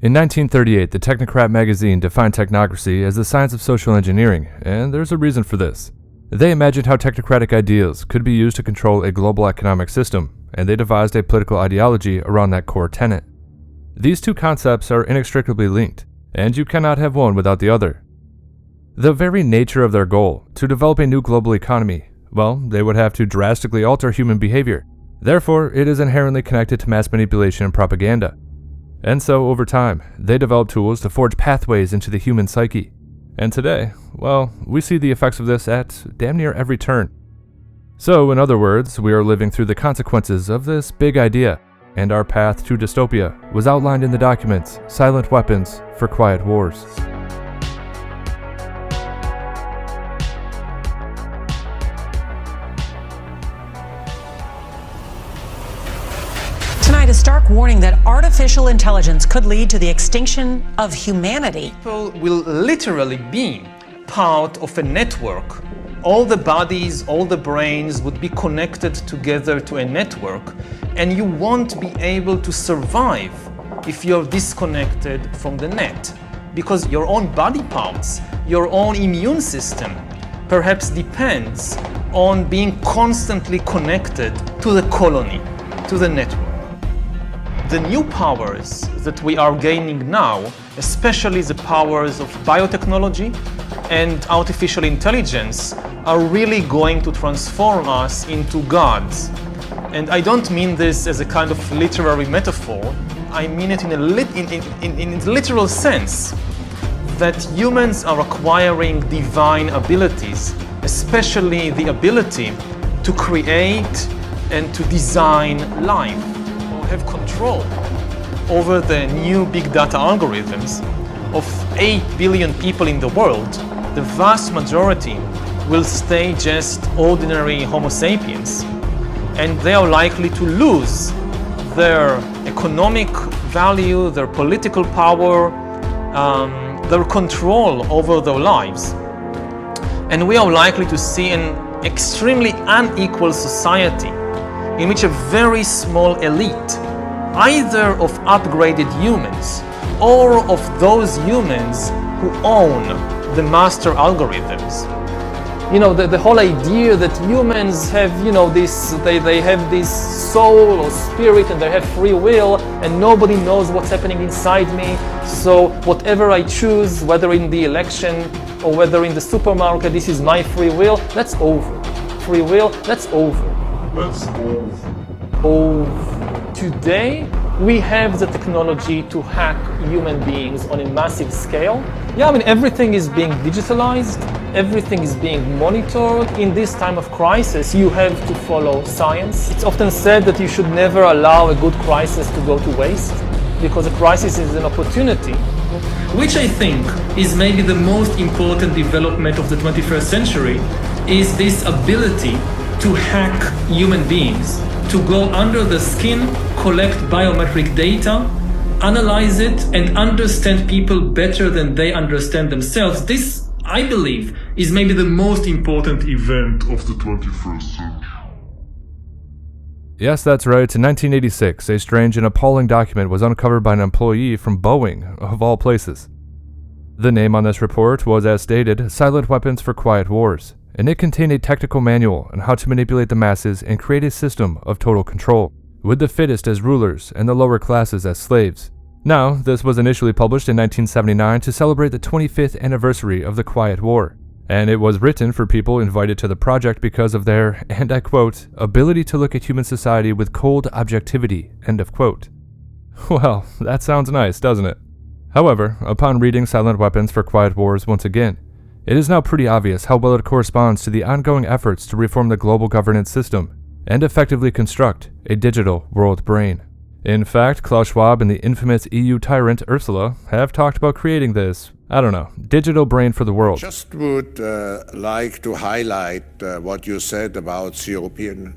In 1938, the Technocrat magazine defined technocracy as the science of social engineering, and there's a reason for this. They imagined how technocratic ideals could be used to control a global economic system, and they devised a political ideology around that core tenet. These two concepts are inextricably linked, and you cannot have one without the other. The very nature of their goal, to develop a new global economy, well, they would have to drastically alter human behavior. Therefore, it is inherently connected to mass manipulation and propaganda. And so, over time, they developed tools to forge pathways into the human psyche. And today, well, we see the effects of this at damn near every turn. So, in other words, we are living through the consequences of this big idea, and our path to dystopia was outlined in the documents Silent Weapons for Quiet Wars. Tonight, a stark warning that artificial intelligence could lead to the extinction of humanity. People will literally be part of a network. All the bodies, all the brains would be connected together to a network, and you won't be able to survive if you're disconnected from the net. Because your own body parts, your own immune system, perhaps depends on being constantly connected to the colony, to the network. The new powers that we are gaining now, especially the powers of biotechnology and artificial intelligence, are really going to transform us into gods. And I don't mean this as a kind of literary metaphor, I mean it in a literal sense, that humans are acquiring divine abilities, especially the ability to create and to design life, or have control over the new big data algorithms. Of 8 billion people in the world, the vast majority will stay just ordinary Homo sapiens, and they are likely to lose their economic value, their political power, their control over their lives. And we are likely to see an extremely unequal society in which a very small elite, either of upgraded humans or of those humans who own the master algorithms. You know, the whole idea that humans have, they have this soul or spirit and they have free will and nobody knows what's happening inside me. So whatever I choose, whether in the election or whether in the supermarket, this is my free will, that's over. Free will, that's over. That's Over. Today, we have the technology to hack human beings on a massive scale. Yeah, I mean, everything is being digitalized, everything is being monitored. In this time of crisis, you have to follow science. It's often said that you should never allow a good crisis to go to waste, because a crisis is an opportunity. Which I think is maybe the most important development of the 21st century, is this ability to hack human beings, to go under the skin, collect biometric data, analyze it, and understand people better than they understand themselves. This, I believe, is maybe the most important event of the 21st century. Yes, that's right. In 1986, a strange and appalling document was uncovered by an employee from Boeing, of all places. The name on this report was, as stated, Silent Weapons for Quiet Wars, and it contained a technical manual on how to manipulate the masses and create a system of total control, with the fittest as rulers and the lower classes as slaves. Now, this was initially published in 1979 to celebrate the 25th anniversary of the Quiet War, and it was written for people invited to the project because of their, and I quote, ability to look at human society with cold objectivity, end of quote. Well, that sounds nice, doesn't it? However, upon reading Silent Weapons for Quiet Wars once again, it is now pretty obvious how well it corresponds to the ongoing efforts to reform the global governance system and effectively construct a digital world brain. In fact, Klaus Schwab and the infamous EU tyrant Ursula have talked about creating this, digital brain for the world. Just would like to highlight what you said about the European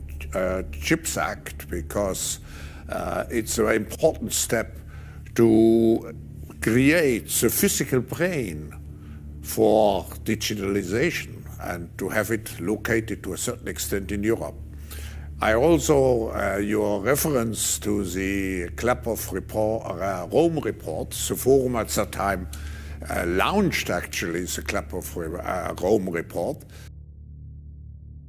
Chips Act, because it's a very important step to create the physical brain for digitalization and to have it located to a certain extent in Europe. I also, your reference to the Klaprow report, Rome report, the forum at that time launched actually the Klaprow Rome report.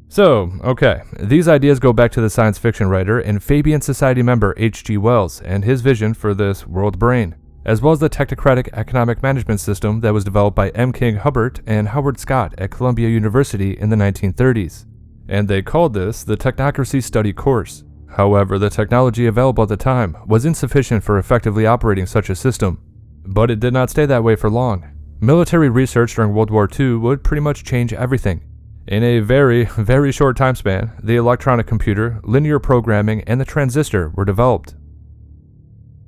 So, okay, these ideas go back to the science fiction writer and Fabian Society member H.G. Wells and his vision for this world brain, as well as the technocratic economic management system that was developed by M. King Hubbert and Howard Scott at Columbia University in the 1930s. And they called this the Technocracy Study Course. However, the technology available at the time was insufficient for effectively operating such a system. But it did not stay that way for long. Military research during World War II would pretty much change everything. In a very, very short time span, the electronic computer, linear programming, and the transistor were developed.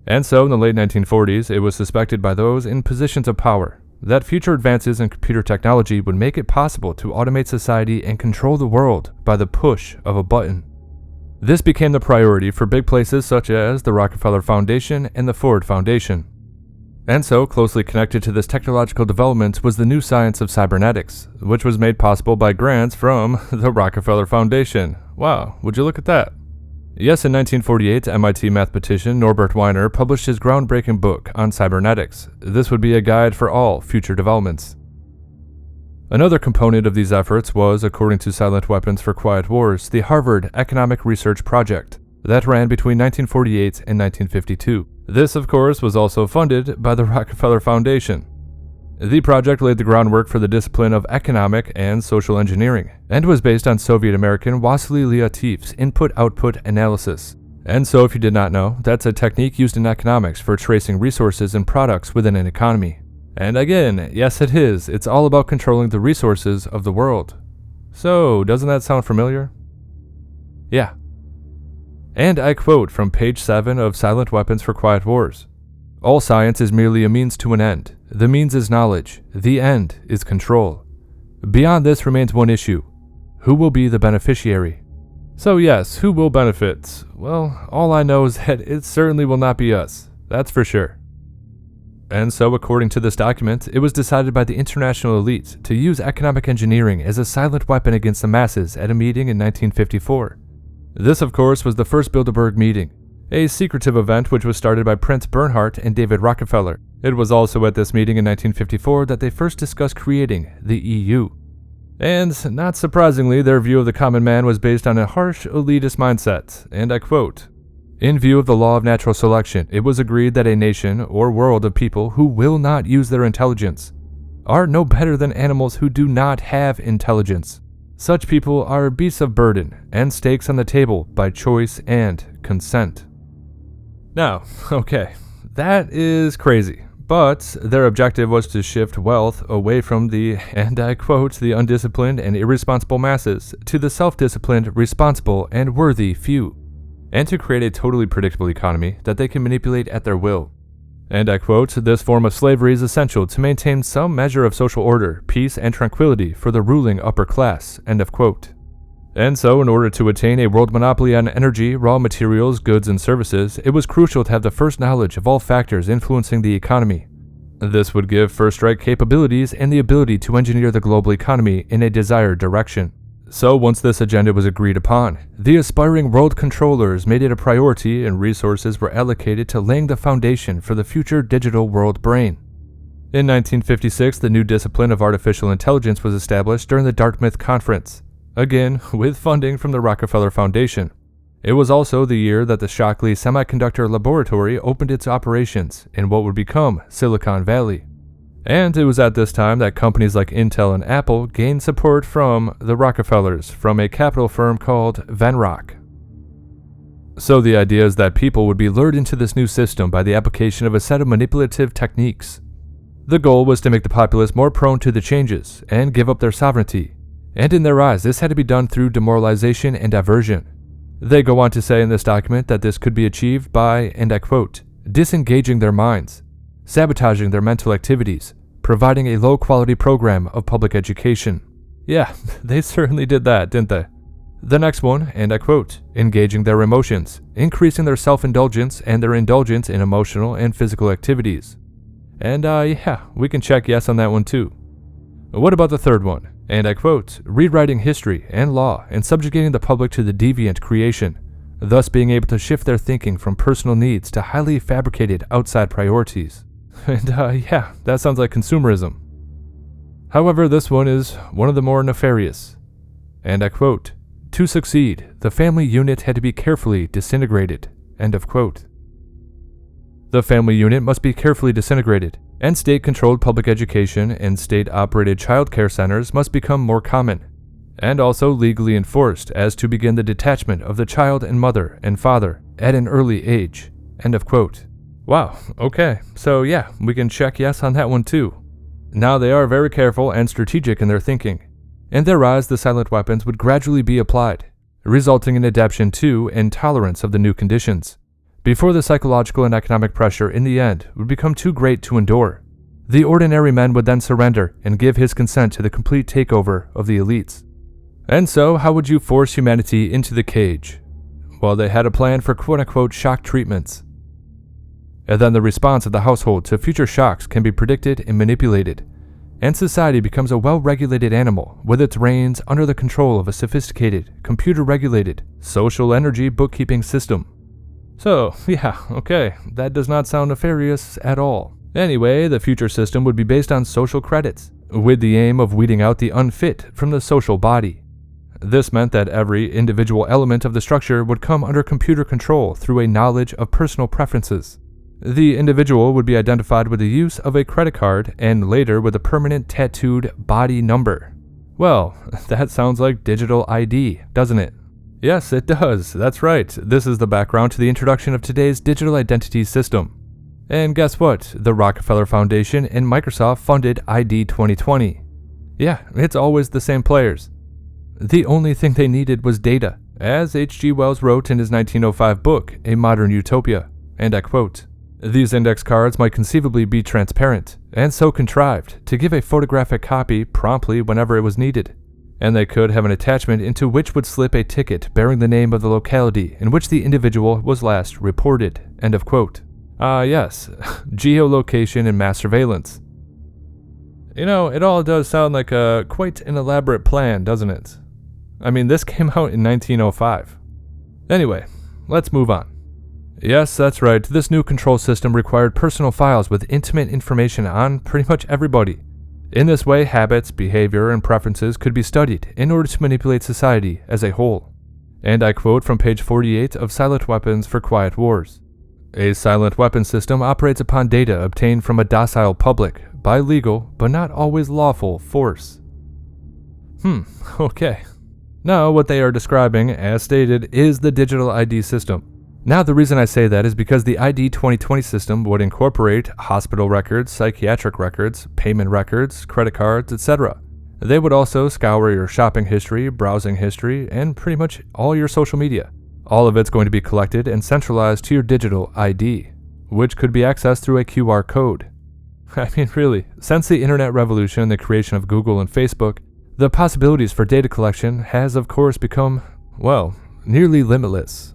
And so, in the late 1940s, it was suspected by those in positions of power that future advances in computer technology would make it possible to automate society and control the world by the push of a button. This became the priority for big places such as the Rockefeller Foundation and the Ford Foundation. And so, closely connected to this technological development was the new science of cybernetics, which was made possible by grants from the Rockefeller Foundation. Wow, would you look at that? Yes, in 1948, MIT mathematician Norbert Wiener published his groundbreaking book on cybernetics. This would be a guide for all future developments. Another component of these efforts was, according to Silent Weapons for Quiet Wars, the Harvard Economic Research Project that ran between 1948 and 1952. This, of course, was also funded by the Rockefeller Foundation. The project laid the groundwork for the discipline of economic and social engineering, and was based on Soviet-American Wassily Leontief's input-output analysis. And so, if you did not know, that's a technique used in economics for tracing resources and products within an economy. And again, yes it is, it's all about controlling the resources of the world. So, doesn't that sound familiar? Yeah. And I quote from page 7 of Silent Weapons for Quiet Wars. All science is merely a means to an end. The means is knowledge. The end is control. Beyond this remains one issue. Who will be the beneficiary? So yes, who will benefit? Well, all I know is that it certainly will not be us. That's for sure. And so, according to this document, it was decided by the international elite to use economic engineering as a silent weapon against the masses at a meeting in 1954. This, of course, was the first Bilderberg meeting, a secretive event which was started by Prince Bernhard and David Rockefeller. It was also at this meeting in 1954 that they first discussed creating the EU. And, not surprisingly, their view of the common man was based on a harsh, elitist mindset, and I quote, "In view of the law of natural selection, it was agreed that a nation or world of people who will not use their intelligence are no better than animals who do not have intelligence. Such people are beasts of burden and stakes on the table by choice and consent." Now, okay, that is crazy, but their objective was to shift wealth away from the, and I quote, "the undisciplined and irresponsible masses to the self-disciplined, responsible, and worthy few, and to create a totally predictable economy that they can manipulate at their will. And I quote, "This form of slavery is essential to maintain some measure of social order, peace, and tranquility for the ruling upper class," end of quote. And so, in order to attain a world monopoly on energy, raw materials, goods, and services, it was crucial to have the first knowledge of all factors influencing the economy. This would give first-strike capabilities and the ability to engineer the global economy in a desired direction. So once this agenda was agreed upon, the aspiring world controllers made it a priority and resources were allocated to laying the foundation for the future digital world brain. In 1956, the new discipline of artificial intelligence was established during the Dartmouth Conference, again with funding from the Rockefeller Foundation. It was also the year that the Shockley Semiconductor Laboratory opened its operations in what would become Silicon Valley. And it was at this time that companies like Intel and Apple gained support from the Rockefellers from a capital firm called Venrock. So the idea is that people would be lured into this new system by the application of a set of manipulative techniques. The goal was to make the populace more prone to the changes and give up their sovereignty. And in their eyes, this had to be done through demoralization and diversion. They go on to say in this document that this could be achieved by, and I quote, "disengaging their minds, sabotaging their mental activities, providing a low-quality program of public education." Yeah, they certainly did that, didn't they? The next one, and I quote, "engaging their emotions, increasing their self-indulgence and their indulgence in emotional and physical activities." And yeah, we can check yes on that one too. What about the third one? and I quote, rewriting history and law and subjugating the public to the deviant creation, thus being able to shift their thinking from personal needs to highly fabricated outside priorities. And yeah, that sounds like consumerism. However, this one is one of the more nefarious. And I quote, to succeed, the family unit had to be carefully disintegrated. End of quote. The family unit must be carefully disintegrated, and state-controlled public education and state-operated child care centers must become more common, and also legally enforced as to begin the detachment of the child and mother and father at an early age. End of quote. Wow, okay, so yeah, we can check yes on that one too. Now they are very careful and strategic in their thinking. In their eyes, the silent weapons would gradually be applied, resulting in adaptation to and tolerance of the new conditions, before the psychological and economic pressure in the end would become too great to endure. The ordinary man would then surrender and give his consent to the complete takeover of the elites. And so, how would you force humanity into the cage? Well, they had a plan for quote-unquote shock treatments. And then the response of the household to future shocks can be predicted and manipulated, and society becomes a well-regulated animal with its reins under the control of a sophisticated, computer-regulated, social energy bookkeeping system. So, yeah, okay, that does not sound nefarious at all. Anyway, the future system would be based on social credits, with the aim of weeding out the unfit from the social body. This meant that every individual element of the structure would come under computer control through a knowledge of personal preferences. The individual would be identified with the use of a credit card and later with a permanent tattooed body number. Well, that sounds like digital ID, doesn't it? Yes, it does. That's right. This is the background to the introduction of today's digital identity system. And guess what? The Rockefeller Foundation and Microsoft funded ID 2020. Yeah, it's always the same players. The only thing they needed was data, as H.G. Wells wrote in his 1905 book, A Modern Utopia, and I quote, these index cards might conceivably be transparent, and so contrived to give a photographic copy promptly whenever it was needed, and they could have an attachment into which would slip a ticket bearing the name of the locality in which the individual was last reported. End of quote. Yes, geolocation and mass surveillance. You know, it all does sound like quite an elaborate plan, doesn't it? I mean, this came out in 1905. Anyway, let's move on. Yes, that's right, this new control system required personal files with intimate information on pretty much everybody. In this way, habits, behavior, and preferences could be studied in order to manipulate society as a whole. And I quote from page 48 of Silent Weapons for Quiet Wars. A silent weapon system operates upon data obtained from a docile public by legal, but not always lawful, force. Okay. Now, what they are describing, as stated, is the digital ID system. Now, the reason I say that is because the ID 2020 system would incorporate hospital records, psychiatric records, payment records, credit cards, etc. They would also scour your shopping history, browsing history, and pretty much all your social media. All of it's going to be collected and centralized to your digital ID, which could be accessed through a QR code. I mean, really, since the internet revolution and the creation of Google and Facebook, the possibilities for data collection has, of course, become, well, nearly limitless.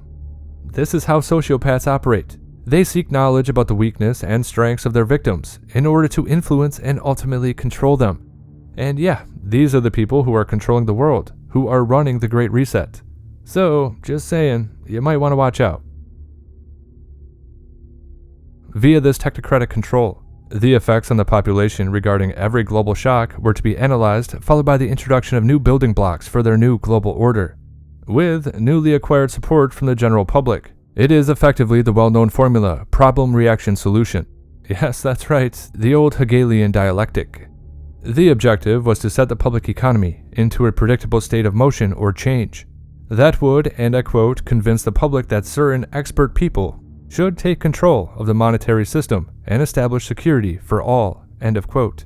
This is how sociopaths operate. They seek knowledge about the weakness and strengths of their victims in order to influence and ultimately control them. And yeah, these are the people who are controlling the world, who are running the Great Reset. So, just saying, you might want to watch out. Via this technocratic control, the effects on the population regarding every global shock were to be analyzed, followed by the introduction of new building blocks for their new global order. With newly acquired support from the general public, it is effectively the well-known formula, problem-reaction-solution. Yes, that's right, the old Hegelian dialectic. The objective was to set the public economy into a predictable state of motion or change. That would, and I quote, convince the public that certain expert people should take control of the monetary system and establish security for all, end of quote.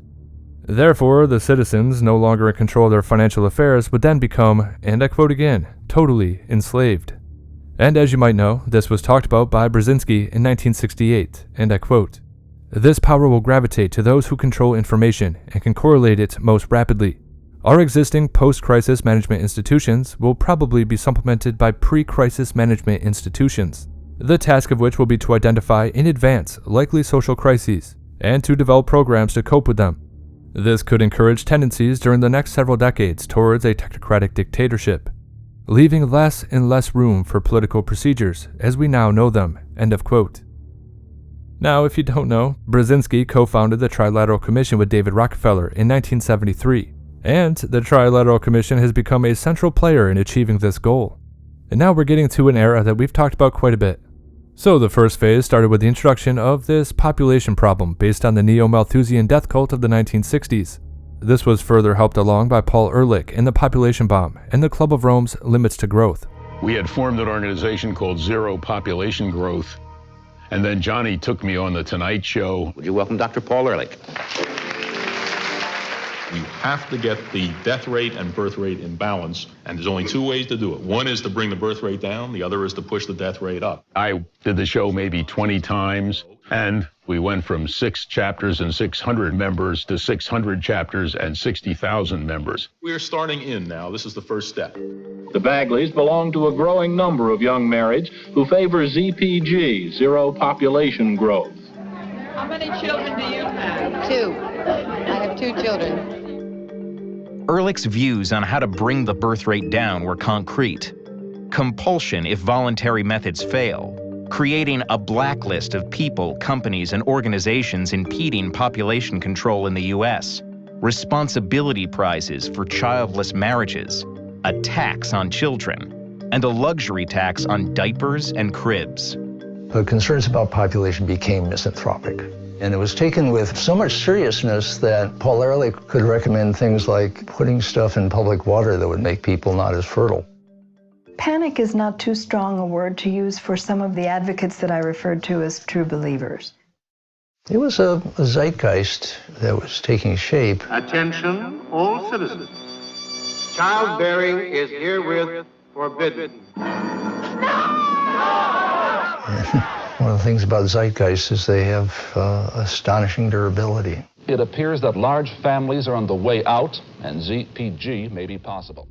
Therefore, the citizens, no longer in control of their financial affairs, would then become, and I quote again, totally enslaved. And as you might know, this was talked about by Brzezinski in 1968, and I quote, this power will gravitate to those who control information and can correlate it most rapidly. Our existing post-crisis management institutions will probably be supplemented by pre-crisis management institutions, the task of which will be to identify in advance likely social crises and to develop programs to cope with them. This could encourage tendencies during the next several decades towards a technocratic dictatorship, leaving less and less room for political procedures as we now know them." End of quote. Now, if you don't know, Brzezinski co-founded the Trilateral Commission with David Rockefeller in 1973, and the Trilateral Commission has become a central player in achieving this goal. And now we're getting to an era that we've talked about quite a bit. So the first phase started with the introduction of this population problem based on the Neo-Malthusian death cult of the 1960s. This was further helped along by Paul Ehrlich and the population bomb and the Club of Rome's limits to growth. We had formed an organization called Zero Population Growth, and then Johnny took me on The Tonight Show. Would you welcome Dr. Paul Ehrlich? You have to get the death rate and birth rate in balance, and there's only two ways to do it. One is to bring the birth rate down, the other is to push the death rate up. I did the show maybe 20 times, and we went from 6 chapters and 600 members to 600 chapters and 60,000 members. We are starting in now. This is the first step. The Bagleys belong to a growing number of young marrieds who favor ZPG, zero population growth. How many children do you have? 2. I have 2 children. Ehrlich's views on how to bring the birth rate down were concrete. Compulsion if voluntary methods fail, creating a blacklist of people, companies, and organizations impeding population control in the U.S., responsibility prizes for childless marriages, a tax on children, and a luxury tax on diapers and cribs. The concerns about population became misanthropic. And it was taken with so much seriousness that Paul Ehrlich could recommend things like putting stuff in public water that would make people not as fertile. Panic is not too strong a word to use for some of the advocates that I referred to as true believers. It was a zeitgeist that was taking shape. Attention, all citizens. Childbearing is herewith forbidden. One of the things about zeitgeist is they have astonishing durability. It appears that large families are on the way out, and ZPG may be possible.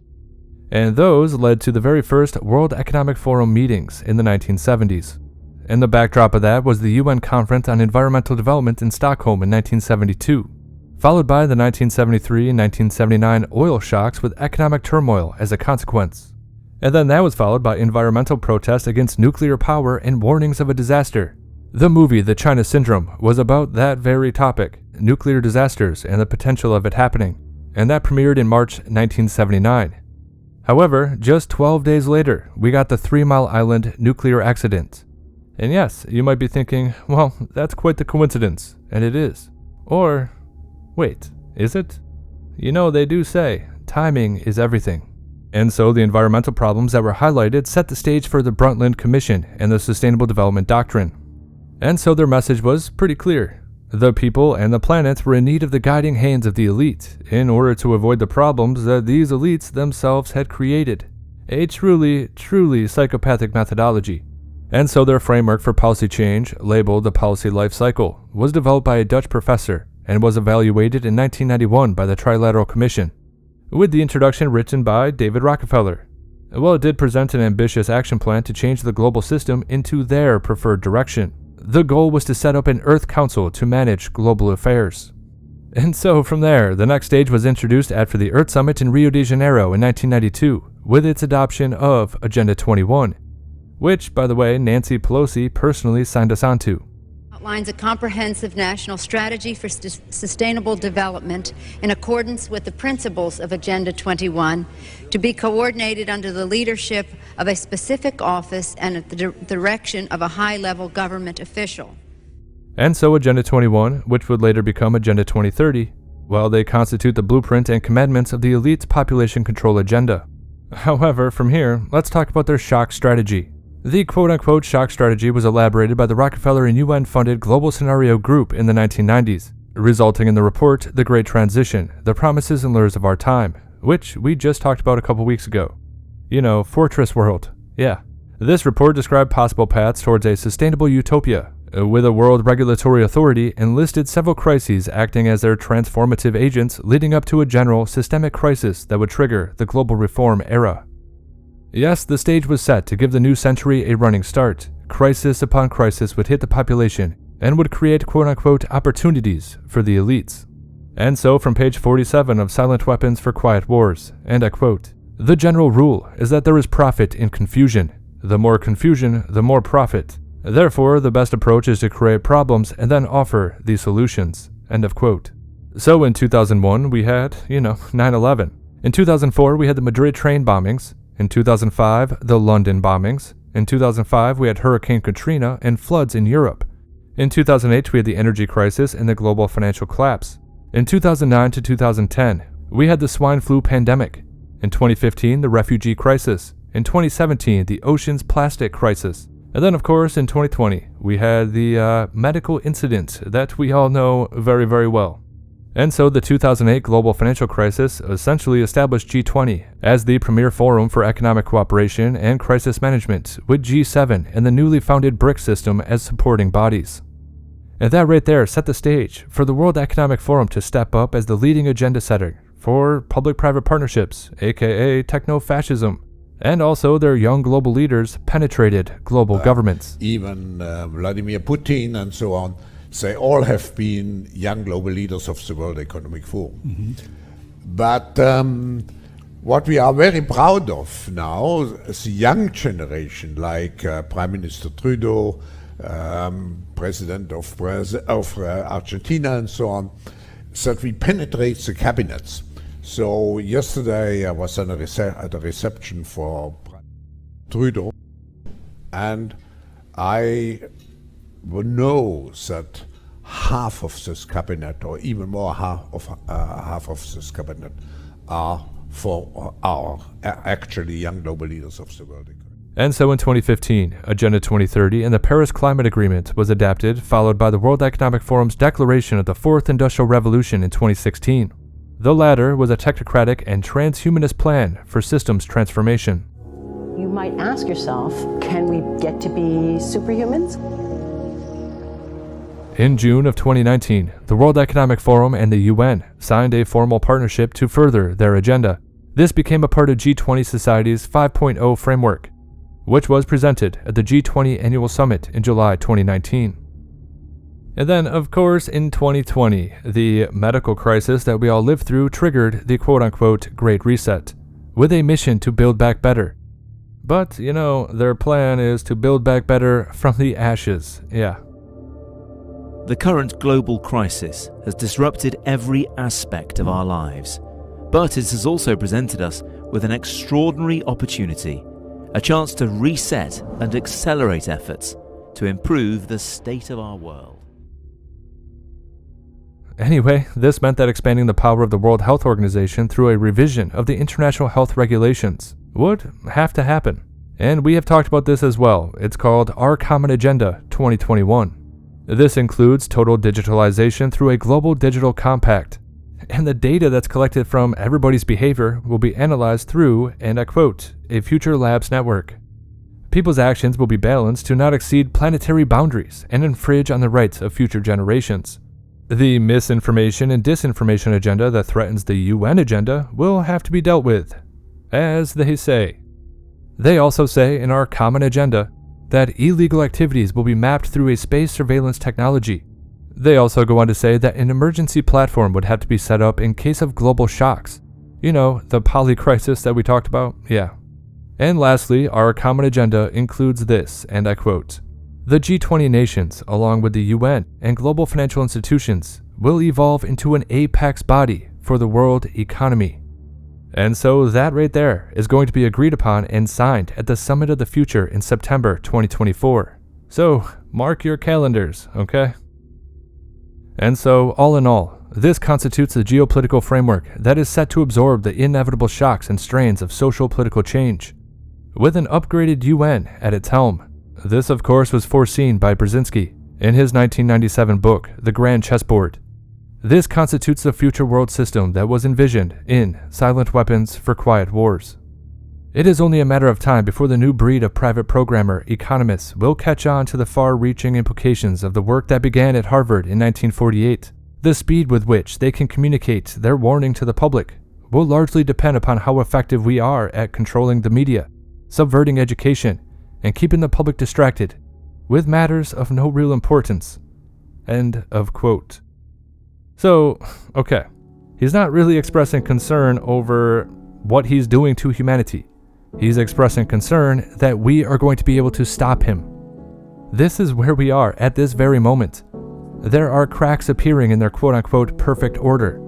And those led to the very first World Economic Forum meetings in the 1970s. And the backdrop of that was the UN Conference on Environmental Development in Stockholm in 1972, followed by the 1973 and 1979 oil shocks with economic turmoil as a consequence. And then that was followed by environmental protests against nuclear power and warnings of a disaster. The movie The China Syndrome was about that very topic, nuclear disasters and the potential of it happening, and that premiered in March 1979. However, just 12 days later, we got the 3 Mile Island nuclear accident. And yes, you might be thinking, well, that's quite the coincidence, and it is. Or, wait, is it? You know, they do say, timing is everything. And so the environmental problems that were highlighted set the stage for the Brundtland Commission and the Sustainable Development Doctrine. And so their message was pretty clear. The people and the planet were in need of the guiding hands of the elite in order to avoid the problems that these elites themselves had created. A truly, truly psychopathic methodology. And so their framework for policy change, labeled the Policy Life Cycle, was developed by a Dutch professor and was evaluated in 1991 by the Trilateral Commission, with the introduction written by David Rockefeller. Well, it did present an ambitious action plan to change the global system into their preferred direction. The goal was to set up an Earth Council to manage global affairs. And so from there, the next stage was introduced after the Earth Summit in Rio de Janeiro in 1992, with its adoption of Agenda 21, which, by the way, Nancy Pelosi personally signed us onto. Outlines a comprehensive national strategy for sustainable development in accordance with the principles of Agenda 21, to be coordinated under the leadership of a specific office and at the direction of a high-level government official. And so Agenda 21, which would later become Agenda 2030, well, they constitute the blueprint and commandments of the elite's population control agenda. However, from here, let's talk about their shock strategy. The quote-unquote shock strategy was elaborated by the Rockefeller and UN-funded Global Scenario Group in the 1990s, resulting in the report The Great Transition, The Promises and Lures of Our Time, which we just talked about a couple weeks ago. You know, Fortress World. Yeah. This report described possible paths towards a sustainable utopia, with a world regulatory authority, and listed several crises acting as their transformative agents leading up to a general systemic crisis that would trigger the global reform era. Yes, the stage was set to give the new century a running start. Crisis upon crisis would hit the population and would create quote-unquote opportunities for the elites. And so from page 47 of Silent Weapons for Quiet Wars, and I quote, "The general rule is that there is profit in confusion. The more confusion, the more profit. Therefore, the best approach is to create problems and then offer these solutions." End of quote. So in 2001, we had, 9/11. In 2004, we had the Madrid train bombings. In 2005, the London bombings. In 2005, we had Hurricane Katrina and floods in Europe. In 2008, we had the energy crisis and the global financial collapse. In 2009 to 2010, we had the swine flu pandemic. In 2015, the refugee crisis. In 2017, the oceans plastic crisis. And then, of course, in 2020, we had the medical incident that we all know very, very well. And so the 2008 global financial crisis essentially established G20 as the premier forum for economic cooperation and crisis management, with G7 and the newly founded BRICS system as supporting bodies. And that right there set the stage for the World Economic Forum to step up as the leading agenda setter for public-private partnerships, aka techno-fascism, and also their young global leaders penetrated global governments. Even Vladimir Putin and so on, they all have been young global leaders of the World Economic Forum. Mm-hmm. But what we are very proud of now is the young generation, like Prime Minister Trudeau, President of Argentina and so on, that we penetrate the cabinets. So yesterday I was at a reception for Trudeau, and I know that half of this cabinet, or even more half of this cabinet, are for our actually young global leaders of the world. And so in 2015, Agenda 2030 and the Paris Climate Agreement was adapted, followed by the World Economic Forum's declaration of the Fourth Industrial Revolution in 2016. The latter was a technocratic and transhumanist plan for systems transformation. You might ask yourself, can we get to be superhumans? In June of 2019, the World Economic Forum and the UN signed a formal partnership to further their agenda. This became a part of G20 Society's 5.0 framework, which was presented at the G20 Annual Summit in July 2019. And then, of course, in 2020, the medical crisis that we all lived through triggered the quote-unquote Great Reset, with a mission to build back better. But, their plan is to build back better from the ashes, yeah. The current global crisis has disrupted every aspect of our lives, but it has also presented us with an extraordinary opportunity, a chance to reset and accelerate efforts to improve the state of our world. Anyway, this meant that expanding the power of the World Health Organization through a revision of the international health regulations would have to happen. And we have talked about this as well. It's called Our Common Agenda 2021. This includes total digitalization through a global digital compact. And the data that's collected from everybody's behavior will be analyzed through, and I quote, a future labs network. People's actions will be balanced to not exceed planetary boundaries and infringe on the rights of future generations. The misinformation and disinformation agenda that threatens the UN agenda will have to be dealt with, as they say. They also say in Our Common Agenda that illegal activities will be mapped through a space surveillance technology. They also go on to say that an emergency platform would have to be set up in case of global shocks. The poly crisis that we talked about? Yeah. And lastly, Our Common Agenda includes this, and I quote, the G20 nations, along with the UN and global financial institutions, will evolve into an apex body for the world economy. And so that right there is going to be agreed upon and signed at the Summit of the Future in September 2024. So mark your calendars, okay? And so, all in all, this constitutes the geopolitical framework that is set to absorb the inevitable shocks and strains of social political change, with an upgraded UN at its helm. This, of course, was foreseen by Brzezinski in his 1997 book, The Grand Chessboard. This constitutes the future world system that was envisioned in Silent Weapons for Quiet Wars. It is only a matter of time before the new breed of private programmer economists will catch on to the far-reaching implications of the work that began at Harvard in 1948. The speed with which they can communicate their warning to the public will largely depend upon how effective we are at controlling the media, subverting education, and keeping the public distracted with matters of no real importance. End of quote. So, okay, he's not really expressing concern over what he's doing to humanity. He's expressing concern that we are going to be able to stop him. This is where we are at this very moment. There are cracks appearing in their quote-unquote perfect order.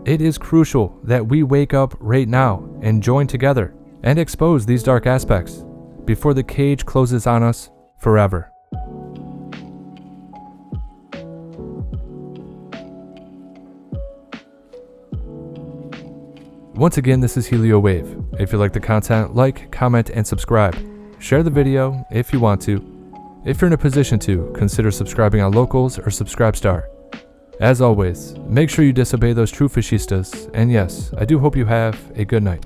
It is crucial that we wake up right now and join together and expose these dark aspects before the cage closes on us forever. Once again, this is HelioWave. If you like the content, like, comment, and subscribe. Share the video if you want to. If you're in a position to, consider subscribing on Locals or Subscribestar. As always, make sure you disobey those true fascistas, and yes, I do hope you have a good night.